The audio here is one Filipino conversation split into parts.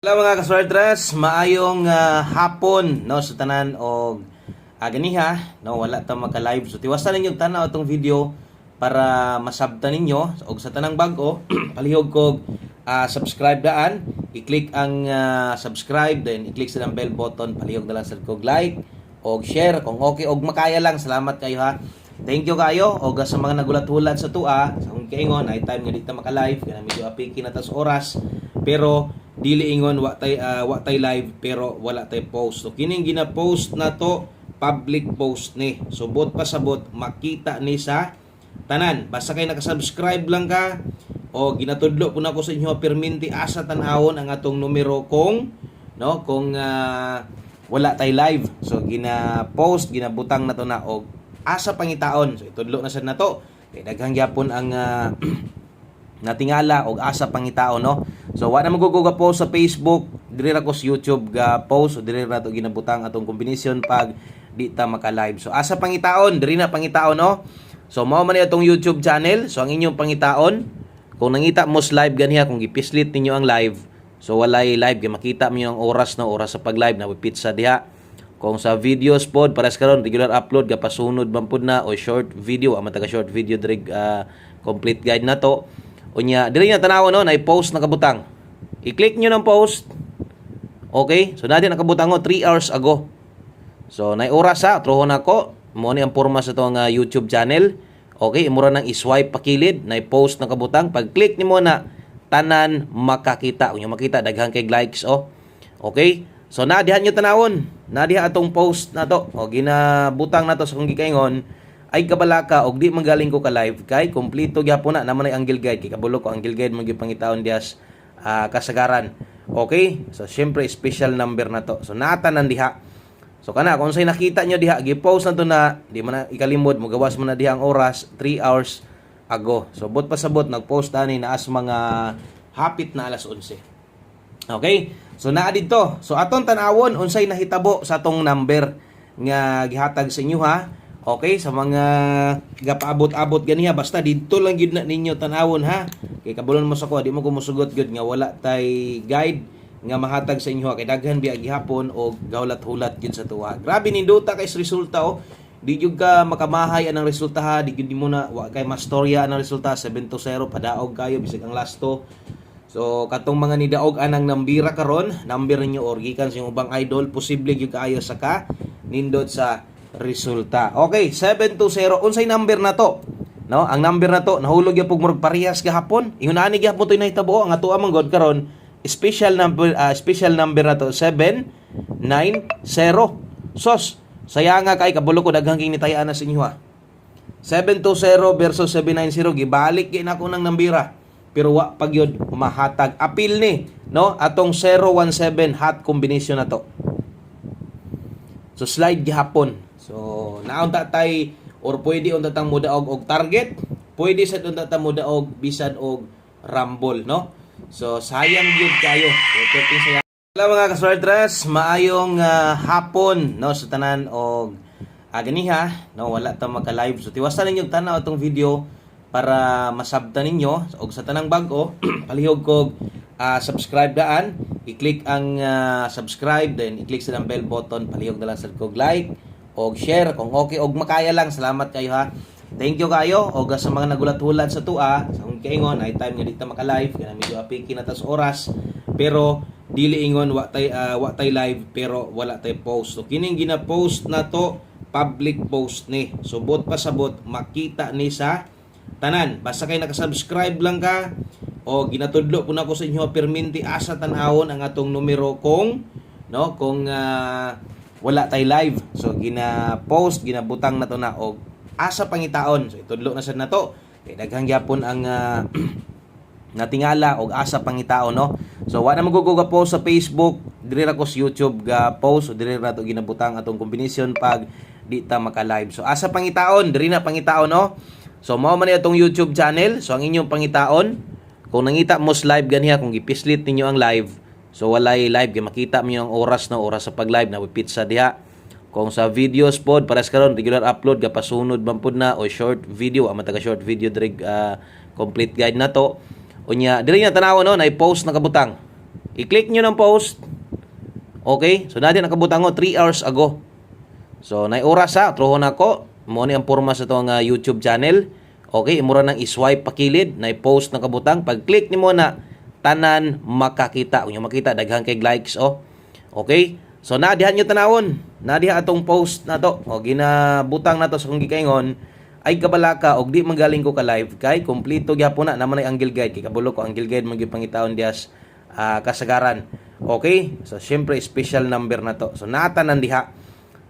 Hello mga kaswertres, maayong hapon no sa tanan og ganiha no wala ta maka-live. So tiwasan ninyo tanaw atong video para masabtan ninyo og sa tanang bag-o palihog kog subscribe daan, i-click ang subscribe then i-click sa bell button, palihog na lang sa kog like og share kung okay og makaya lang. Salamat kayo ha. Thank you kayo og sa mga nagulat-hulat sa tua sa akong kaingon ay time nga di ta maka-live kana medyo apiki na tas oras pero dili ingon wa tay live pero wala tay post. So kining gina-post na to public post ni. So bot pasabot makita ni sa tanan. Basta kay naka-subscribe lang ka o ginatudlo po na ko sa inyo perminti asa tan-awon ang atong numero kung wala tay live. So gina-post, ginabutang na to na og asa pangitaon. So itudlo na sad nato. Kay daghang gyapon ang natingala og asa pangitaon no. So wa na maguguga post sa Facebook, diri ra ko sa YouTube ga post o diri ra to ginabutang atong kombinasyon pag di ta maka-live. So asa pangitaon, diri na pangitaon no. So mao man atong YouTube channel. So ang inyong pangitaon kung nangita mo sa live ganiha kung gipislit ninyo ang live. So walay live kay makita mo ang oras no, oras sa pag-live na pizza diha. Kung sa videos pod pares karon regular upload gapasunod man pod na o short video, ang mataga short video diri complete guide na to. Unya, dili na tanaw no, na-post nakabutang. I-click niyo ng post. Okay? So dati nakabutang 3 hours ago. So nay oras ha, trohon ako. Mo ni ang porma sa tong YouTube channel. Okay, imura nang i-swipe pakilid, na-post nakabutang. Pag-click nimo na tanan makakita. Unya makita daghang kay likes oh. Okay? So nadihan niyo tanawon. Nadiha atong post na to. O ginabutang na to sa kung gikaingon ay kabalaka og di magaling ko ka live kay kompleto gyapon na naman ay angle guide kay kabulo ko angle guide mo gipangitaon dias kasagaran. Okay? So syempre special number na to. So natanan diha. So kana kung say nakita nyo diha gi-post na to na di man na ikalimod mo gawas mo na diha ang oras 3 hours ago. So bot pasabot nag-post ani naas mga hapit na alas 11. Okay? So naa didto. So aton tan-awon unsay nahitabo sa atong number nga gihatag sa inyo ha. Okay, sa mga gapaabot-abot ganiha basta didto lang gid na ninyo tan-awon ha. Kay kabulon mo sa ko di mo ko mosugot gud nga wala tay guide nga mahatag sa inyo kay daghan biya gihapon og gawlat-hulat gid sa tuwa. Grabe ninduta kay resulta oh. Di jud ka makamahay anang resulta ha, di jud mo na wa kay mastorya anang resulta 7-0 padaog kayo bisag ang lasto. So katong mga nidaog anang nambira karon, number ninyo or gikan sa inyong ubang idol, posible gyud kaayo sa ka nindot sa resulta. Okay, 7-0. Unsay number na to? No, ang number na to nahulog gyud pug murag parehas gahapon. Ingon ani gihapon toy nahitabo ang ato amang god karon. Special number na to 790. Sos, saya nga kay kabulo ko daghang kinitayaan na sa inyo ha. 720 versus 790 gibalik gyud nako nang nambira. Pero wa pag yun humahatag apil ni no atong 017 hot combination na to. So slide gihapon. So naunta tay or pwede unta tang mudaog og target, pwede sa unta tang mudaog bisan og rumble no. So sayang gyud kayo. So hello mga kaswertres, maayong hapon no sa tanan og ganiha no wala ta maka-live. So tiwasan ninyo tanaw atong video para masabtan ninyo og sa tanang bag-o palihog kog subscribe daan, i-click ang subscribe then i-click sa bell button, palihog na lang sa kog like og share kung okay og makaya lang. Salamat kayo ha. Thank you kayo og sa mga nagulat-hulat sa tua sa akong kaingon ay time nga di ta maka-live kana medyo apiki na tas oras pero dili ingon wa tay live pero wala tay post. So kining gina-post na to public post ni. So bot pasabot makita ni sa tanan. Basta kay naka-subscribe lang ka o ginatudlo po na ko sa inyo perminti asa tan-awon ang atong numero kung wala tay live. So gina-post, ginabutang na to na og asa pangitaon. So itudlo na sad na to. Kay daghang gyapon ang natingala og asa pangitaon no. So wa na maguguga post sa Facebook, diri ra ko sa YouTube ga post o diri ra to ginabutang atong kombinasyon pag di ta maka-live. So asa pangitaon, diri na pangitaon no. So mao man atong YouTube channel. So ang inyong pangitaon kung nangita mo sa live ganiha kung gipislit ninyo ang live. So walay live kay makita mo ang oras no, oras sa pag-live na pizza diha. Kung sa videos pod pares karon regular upload gapasunod man pod na o short video, ang mataga short video diri complete guide na to. Unya diri na tanaw no, na-post nakabutang. I-click nyo ng post. Okay? So, natin nakabutang 3 hours ago. So, nay oras ha. Trohon ako. Mo ni ang porma sa itong YouTube channel. Okay? Imura nang iswipe pakilid. Nay post na kabutang. Pag-click ni mo na, tanan makakita. Kung yung makita, daghang kay likes. Okay? So, nadihan nyo tanawon. Nadiha atong post na to. Ginabutang na to sa kong gikaingon. Ay kabalaka, og di magaling ko ka live. Kay, kompleto gyapon na. Naman ay angle guide. Kay kabulo ko, angle guide magipangitaon diyas kasagaran. Okay? So, syempre, special number na to. So, natanan diha.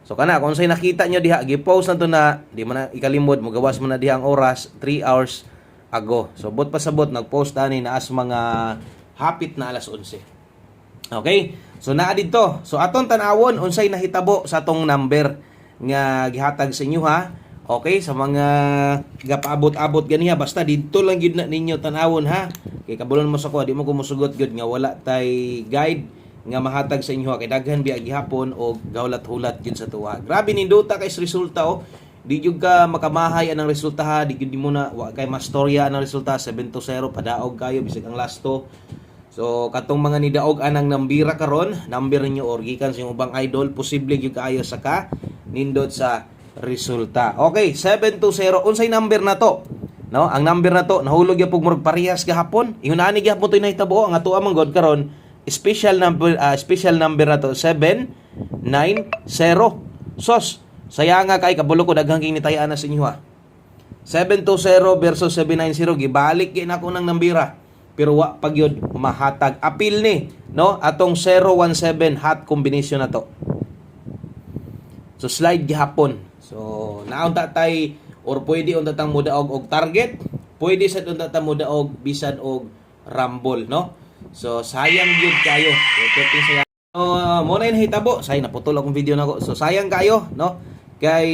So, kana, kung sa'yo nakita nyo diha, gipost na to na, di mo na ikalimod, magawas mo na diha ang oras, 3 hours ago. So, bot pasabot, nagpost ani na as mga hapit na alas 11. Okay? So, naa dito. So, atong tanawon, unsay nahitabo sa atong number nga gihatag sa inyo ha. Okay, sa mga gapaabot-abot ganiha, basta dito lang gyud na ninyo tanawon ha. Kay kabulon mo sa ko, di mo ko musugot gyud nga wala tay guide nga mahatag sa inyo kay daghan biya gihapon o gawlat-hulat gyud sa tuwa. Grabe ninduta kay resulta Di gyud ka makamahay anang resulta ha, di gyud mo na wa kay mastorya anang resulta 7-0 padaog kayo bisag ang lasto. So katong mga nidaog anang nambira karon, number ninyo or gikan sa ubang idol, posible gyud kaayo sa ka nindot sa resulta. Okay, 7-0. Unsay number na to? No, ang number na to nahulog ya pug murag parehas gahapon. Ihunani gihapon to nahitabo ang ato amang god karon. Special number na to 790. Sos, saya nga kay kabulo ko daghang kinitayaan na sa inyo ha. 720 versus 790 gibalik gyud nako nang nambira. Pero wa pagyod mahatag apil ni, no? Atong 017 hot combination na to. So slide gihapon. So, naunta tay or pwede unta tang mudaog og target, pwede sa unta tang mudaog bisan og rumble, no? So, sayang gyud kayo. Sayang. Mo na hitabo, say naputol akong video nako. So, sayang kayo, no? Kay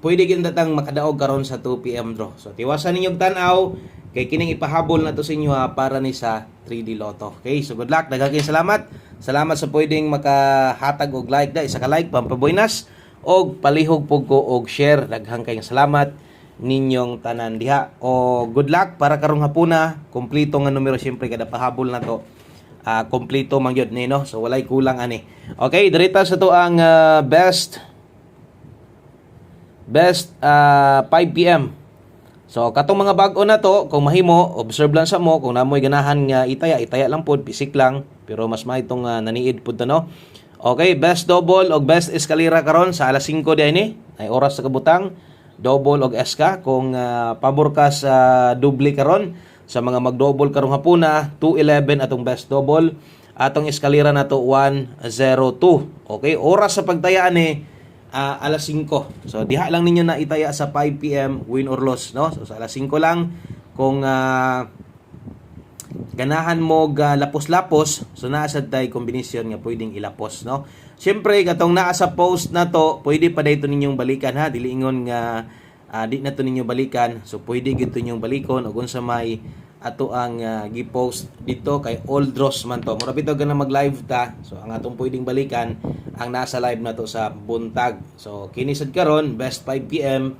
pwede gyud tang makadaog karon sa 2 PM draw. So, tiwasan ninyo tan-aw kay kining ipahabol na to sa inyo ha, para ni sa 3D Lotto. Okay, so good luck. Daghang salamat. Salamat sa pwedeng makahatag og like da, isa ka like pampaboynas og palihog pug ko og share. Daghang kayong salamat ninyong tanan diha. O good luck para karong hapuna, kompleto nga numero syempre kada pahabol na to. Kompleto man gyud ni no. So walay kulang ani. Okay, direta sa to ang best 5 PM. So katong mga bag-o na to, kung mahimo, observe lang sa mo kung namoy ganahan nga itaya lang pod, pisik lang, pero mas mahitong naniid pud to no. Okay, best double o best eskalera karon sa alas 5 di ini. Ay oras sa kabutang, double o eska kung pabor ka sa double karon sa mga mag-double karong hapuna, 211 atong best double. Atong eskalera na to 102. Okay, oras sa pagtaya ni alas 5. So diha lang ninyo na itaya sa 5 PM win or loss, no? So sa alas 5 lang kung ganahan mo lapos-lapos, so naa sad tay kombinasyon nga pwedeng ilapos, no? Syempre katong naa sa post na to, pwede pa dayto ninyong balikan ha, dili ingon nga di na to ninyo balikan. So pwede gid ninyong balikon ug unsa may ato ang gi-post dito kay all draws man to. Mura bitaw ganang mag-live ta. So ang atong pwedeng balikan ang nasa live na to sa buntag. So kini sad karon best 5 PM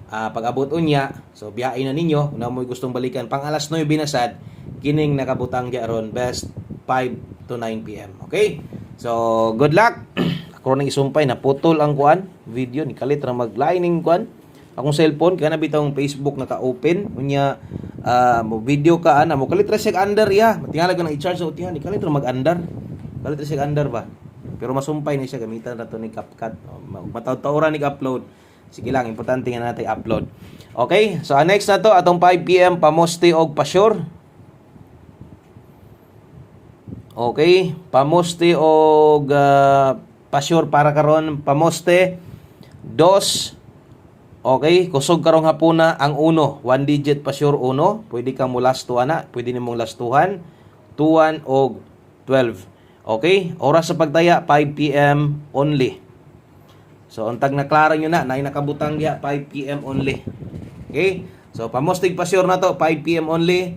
pag-abot unya. So biyain na ninyo kung mo gustong balikan pang alas 9 binasad kining nakabutang diaron best 5 to 9 PM. Okay? So good luck. Ako nang isumpay na putol ang kuan video ni kalit ra mag-lining kuan. Akong cellphone kana bitong Facebook naka-open unya mo video ka ana mo kalit ra siya under ya. Matingala ko nang i-charge so tihan ni kalit ra mag-under. Kalit ra siya under ba. Pero masumpay ni siya gamitan ra to ni CapCut. Mataw-taw ra ni upload. Sige lang, importante nga natin upload. Okay, so next na to atong 5 PM pamoste og pa-sure. Okay, pamoste og pa-sure para karon pamoste 2. Okay, kusog karong hapuna ang 1, 1 digit pa-sure 1, pwede kang mulastuhan na, pwede nimong lastuhan 2 og 12. Okay, oras sa pagtaya 5 PM only. So, untag na klaro nyo na nakabutang diya, 5 PM only. Okay? So, pamostig pa sure na to, 5 PM only.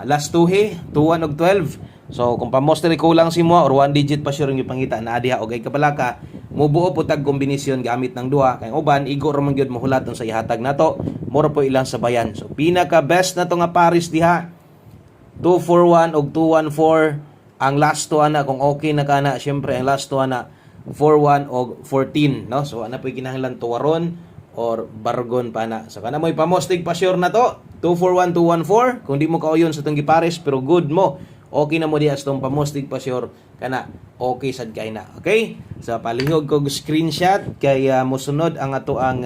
Last 2, 2, 1 og 12. So, kung pamostig kulang si mo, or 1 digit pa sure yung pangita na adiha, o gay kapalaka, mubuo po tag kombinasyon gamit ng duha. Kaya uban, igo ramang yun mahulat sa ihatag na to. Mura po ilang sabayan. So, pinaka best na to nga paris diha. 241 og 214. ang last to ana kung okay na kana, syempre ang last to ana 41 o 14, no? So ana po kinahanglan tuwaron or bargon pa na. So kana mo ipamostig pa sure na to 241214 kung di mo kauyon sa tong gipares pero good mo. Okay na mo diha sa tong pamostig pa sure kana okay sad kay na. Okay? So palihog ko screenshot kay mosunod ang ato ang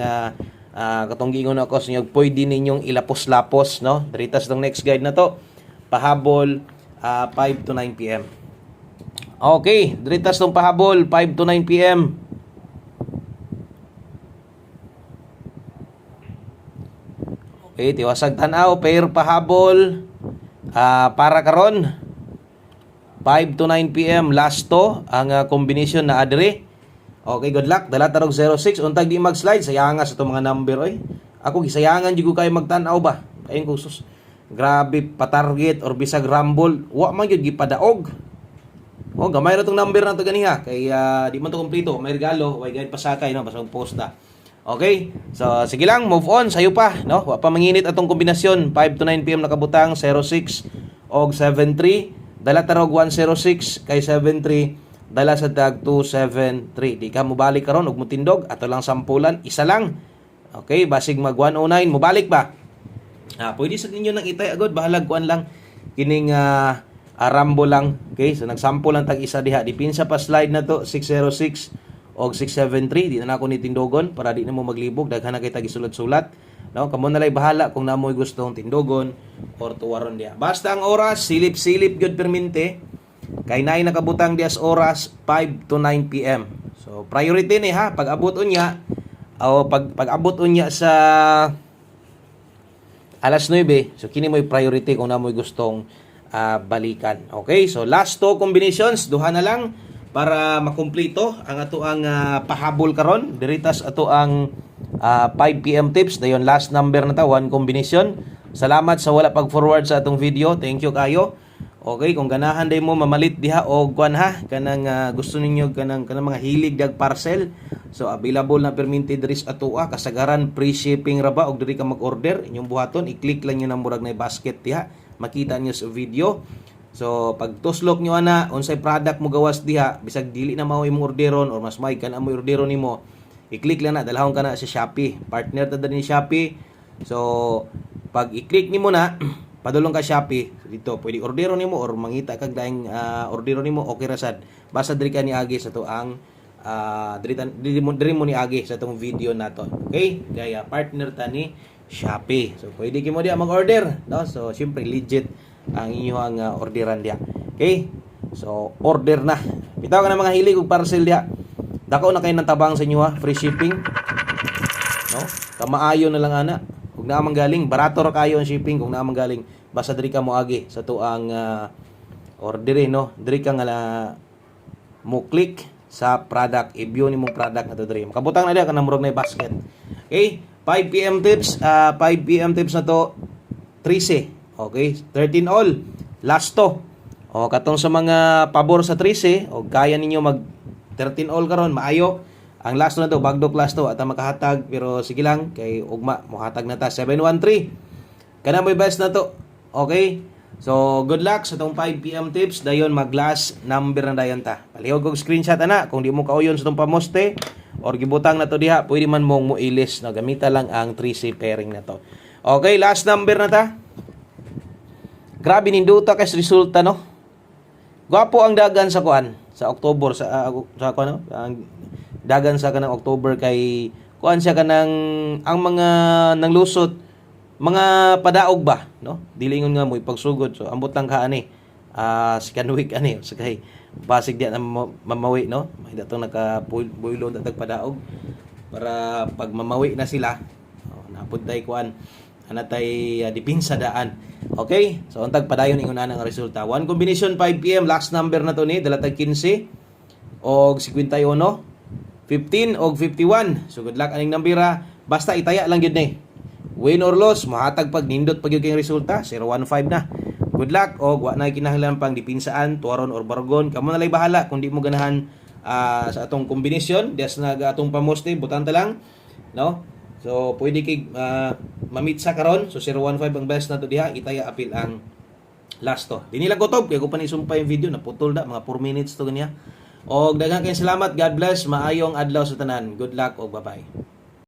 katong giingon ako sa inyo, pwede ninyong ilapos-lapos, no? Diritas tong next guide na to. Pahabol 5 to 9 PM. Okay, diritas tong pahabol 5 to 9 PM. Okay, tiwasag tanaw pair pahabol para karon 5 to 9 PM last to ang combination na adre. Okay, good luck. Dala tarog 06 untag di mag-slide sayangan sa to mga number oy. Ako gisayangan jud ko kay magtan-aw ba. Ayun kusus. Grabe pa-target or bisag rumble, wa man gyud gipadaog. Oh, gamay ra tong number na to ganiha kay di man to kompleto, may regalo, way guide pasakay no, basta posta. Okay? So sige lang, move on sayo pa, no? Wa pa manginit atong kombinasyon 5 to 9 PM nakabutang 06 og 73, dala tarog 106 kay 73, dala sa tag 273. Di ka mo balik karon og mutindog, ato lang sampulan, isa lang. Okay, basig mag 109 mo balik ba? Pwede sa ninyo nang itay agad, bahalag kuan lang kining rambo lang. Okay, so nagsample lang tag isa diha. Dipinsa pa slide na to 606 og 673. Di na ako ni tindogon para di na mo maglibog, daghan na kay tag isulat-sulat. No, kamo na lay bahala kung namoy gustong tindogon or tuwaron diha. Basta ang oras silip-silip gyud permente. Kay naay nakabutang dias oras 5 to 9 PM. So priority ni ha pag abot unya o pag abot unya sa alas 9, so kini mo'y priority kung namoy gustong balikan. Okay, so last two combinations, duha na lang para makumpleto ang ato ang pahabol karon. Diritas ato ang 5 PM tips. Dayon last number na ta, one combination. Salamat sa wala pag-forward sa atong video. Thank you kayo. Okay, kung ganahan day mo mamalit diha o kuan ha, kanang gusto ninyo kanang mga hilig dag parcel. So available na perminted diri sa ato kasagaran free shipping ra ba og diri ka mag-order inyong buhaton, i-click lang niyo nang murag na basket diha, makita niyo sa video. So pag tuslok niyo ana unsay product mo gawas diha, bisag dili na mao imong orderon or mas may kan amo orderon nimo, i-click lang na dalahon ka na sa Shopee. Partner ta ni Shopee. So pag i-click nimo na padulong ka Shopee dito, pwede orderon nimo or mangita kag daing orderon nimo, okay ra sad. Basta diri ka niagi sa to ang diri mo niagi sa tong video nato. Okay? Gaya partner ta ni Shopee. So pwede kimo diha mag-order, no? So syempre legit ang inyong orderan diha. Okay? So order na. Bitaw ka na mga hilig og parcel diha. Dako na kay nang tabang sa inyo free shipping. No? Kamaayo na lang ana. Kung naman galing, barato ra kayo ang shipping kung naman galing. Basta diri ka mo agi sa tuang order, no? Diri ka nga mo click sa product, i-view nimong product na to diri. Makabutang na diha kanang murag na basket. Okay? 5 PM tips, 5 PM tips na to 13. Okay? 13 all. Last to. O katong sa mga pabor sa 13, o kaya ninyo mag 13 all karon, maayo. Ang last na to, bagdok last to, at makahatag, pero sige lang, kay ugma, muhatag na ta, 713. Kana mo best na to. Okay? So, good luck sa tong 5 PM tips. Dayon, mag-last number na dayon ta. Palihog og screenshot ana, kung di mo kauyon sa tong pamoste, or gibutang na to diha, pwede man mong muilis, no? Gamita lang ang 3C pairing na to. Okay, last number na ta. Grabe, ninduta kasi resulta, no? Gwapo ang dagan sa kuan, sa October, sa kuan, no? Ang dagan sa kanang October kay kuan siya kanang ang mga nanglusot mga padaog ba, no? Dilingon nga mo ipagsugod. So ambot lang ka ani second week ani so kay basig di na mamawi, no? May datong naka-boilo datag padaog para pag mamawi na sila napud tay kuan anatay dipinsa daan. Okay? So untag padayon ingon ana nga resulta. One combination 5 PM last number na to ni dala tag 15 og 51. 15 og 51. So good luck aning nambira. Basta itaya lang gyud ni. Win or loss, mahatag pag nindot pag yung resulta, 015 na. Good luck og wa na kinahanglan pang dipinsaan, tuwaron or bargon. Kamo na lay bahala kung di mo ganahan sa atong kombinasyon, des na atong pamoste, butang ta lang, no? So pwede kay mamit sa karon. So 015 ang best na to diha, itaya apil ang Last to. Di nila kutob kay ko pa ni sumpay yung video naputol da mga 4 minutes to ganiya. Og daghang kayong salamat. God bless. Maayong adlaw sa tanan. Good luck og bye-bye.